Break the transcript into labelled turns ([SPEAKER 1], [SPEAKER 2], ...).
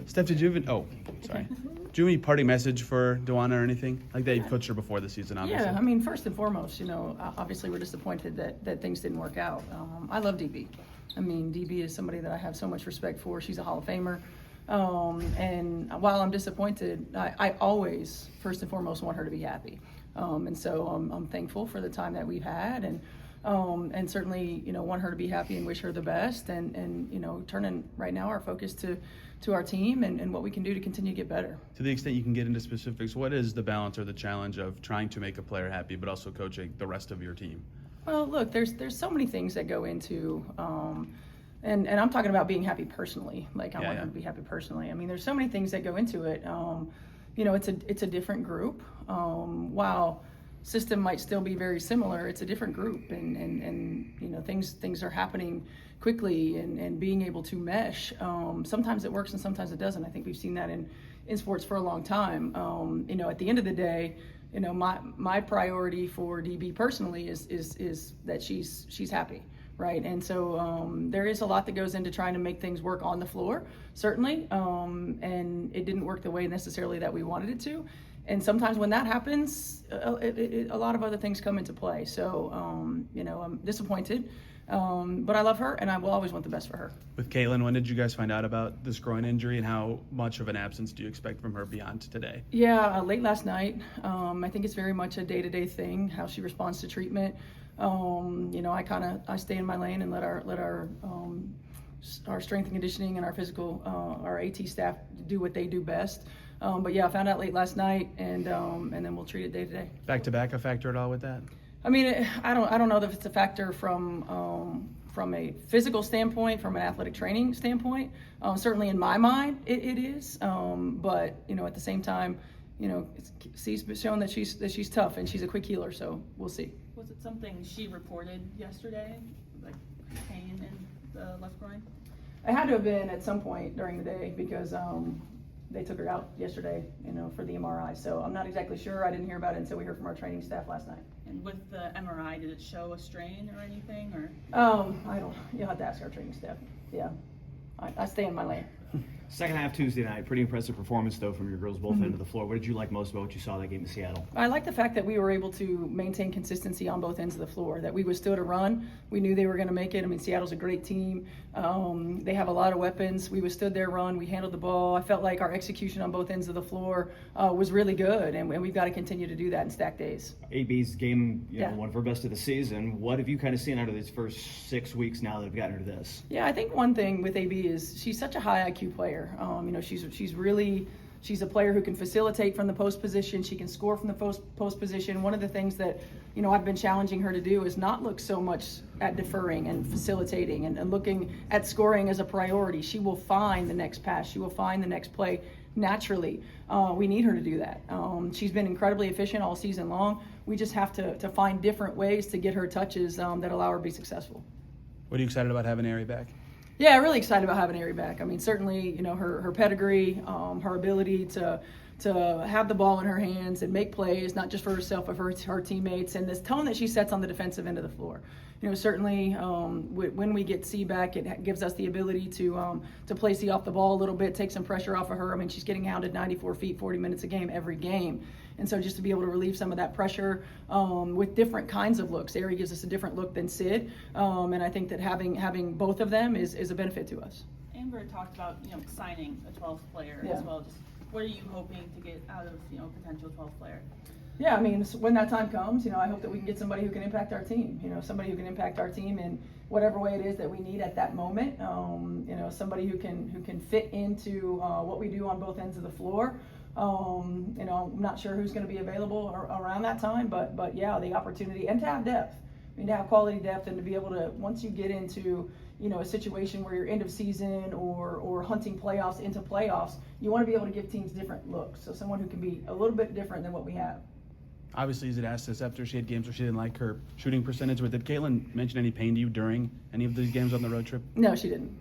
[SPEAKER 1] Steph, did you have sorry. Do you have any parting message for DeWanna or anything? Like that, you've coached her before the season, obviously.
[SPEAKER 2] Yeah, I mean, first and foremost, obviously we're disappointed that things didn't work out. I love DB. I mean, DB is somebody that I have so much respect for. She's a Hall of Famer. And while I'm disappointed, I always, first and foremost, want her to be happy. And so I'm thankful for the time that we've had, and certainly, want her to be happy and wish her the best, and turning right now our focus to our team and what we can do to continue to get better.
[SPEAKER 1] To the extent you can get into specifics, what is the balance or the challenge of trying to make a player happy but also coaching the rest of your team?
[SPEAKER 2] Well, look, there's so many things that go into, and I'm talking about being happy personally. Like I want her to be happy personally. I mean, there's so many things that go into it. It's a different group. While system might still be very similar, it's a different group, and things are happening quickly, and being able to mesh. Sometimes it works and sometimes it doesn't. I think we've seen that in sports for a long time. At the end of the day, my priority for DB personally is that she's happy, right? And so there is a lot that goes into trying to make things work on the floor, certainly, and it didn't work the way necessarily that we wanted it to. And sometimes when that happens, a lot of other things come into play. So, I'm disappointed, but I love her, and I will always want the best for her.
[SPEAKER 1] With Caitlin, when did you guys find out about this groin injury, and how much of an absence do you expect from her beyond today?
[SPEAKER 2] Yeah, late last night. I think it's very much a day-to-day thing, how she responds to treatment. I stay in my lane and let our strength and conditioning and our physical, our AT staff do what they do best. But yeah, I found out late last night, and then we'll treat it day to day.
[SPEAKER 1] Back to back, a factor at all with that?
[SPEAKER 2] I mean, I don't know if it's a factor from a physical standpoint, from an athletic training standpoint. Certainly in my mind, it is. But at the same time, she's shown that she's tough and she's a quick healer. So we'll see.
[SPEAKER 3] Was it something she reported yesterday, like pain in the left groin?
[SPEAKER 2] It had to have been at some point during the day, because they took her out yesterday, for the MRI. So I'm not exactly sure. I didn't hear about it until we heard from our training staff last night.
[SPEAKER 3] And with the MRI, did it show a strain or anything, or?
[SPEAKER 2] I don't. You'll have to ask our training staff. Yeah, I stay in my lane.
[SPEAKER 4] Second half Tuesday night, pretty impressive performance though from your girls both ends of the floor. What did you like most about what you saw that game in Seattle?
[SPEAKER 2] I like the fact that we were able to maintain consistency on both ends of the floor, that we withstood a run. We knew they were going to make it. I mean, Seattle's a great team. They have a lot of weapons. We withstood their run. We handled the ball. I felt like our execution on both ends of the floor was really good, and we've got to continue to do that in stacked days.
[SPEAKER 4] AB's game, one of her best of the season. What have you kind of seen out of these first 6 weeks now that have gotten her to this?
[SPEAKER 2] Yeah, I think one thing with AB is she's such a high IQ player. She's a player who can facilitate from the post position. She can score from the post position. One of the things that I've been challenging her to do is not look so much at deferring and facilitating and looking at scoring as a priority. She will find the next pass. She will find the next play naturally. We need her to do that. She's been incredibly efficient all season long. We just have to find different ways to get her touches that allow her to be successful.
[SPEAKER 1] What are you excited about having Ari back?
[SPEAKER 2] Yeah, really excited about having Ari back. I mean, certainly, her pedigree, her ability to have the ball in her hands and make plays, not just for herself, but for her teammates, and this tone that she sets on the defensive end of the floor. Certainly, when we get C back, it gives us the ability to play C off the ball a little bit, take some pressure off of her. I mean, she's getting hounded 94 feet, 40 minutes a game, every game. And so just to be able to relieve some of that pressure with different kinds of looks. Ari gives us a different look than Sid, and I think that having both of them is a benefit to us.
[SPEAKER 3] Amber talked about signing a 12th player as well. Just what are you hoping to get out of potential 12th player?
[SPEAKER 2] Yeah, I mean, when that time comes, I hope that we can get somebody who can impact our team. Somebody who can impact our team in whatever way it is that we need at that moment. Somebody who can fit into what we do on both ends of the floor. I'm not sure who's going to be available around that time, but yeah, the opportunity and to have depth. I mean, to have quality depth and to be able to, once you get into a situation where you're end of season or hunting playoffs into playoffs, you want to be able to give teams different looks. So someone who can be a little bit different than what we have.
[SPEAKER 1] Obviously, Zed asked us after she had games where she didn't like her shooting percentage, but did Caitlin mention any pain to you during any of these games on the road trip?
[SPEAKER 2] No, she didn't.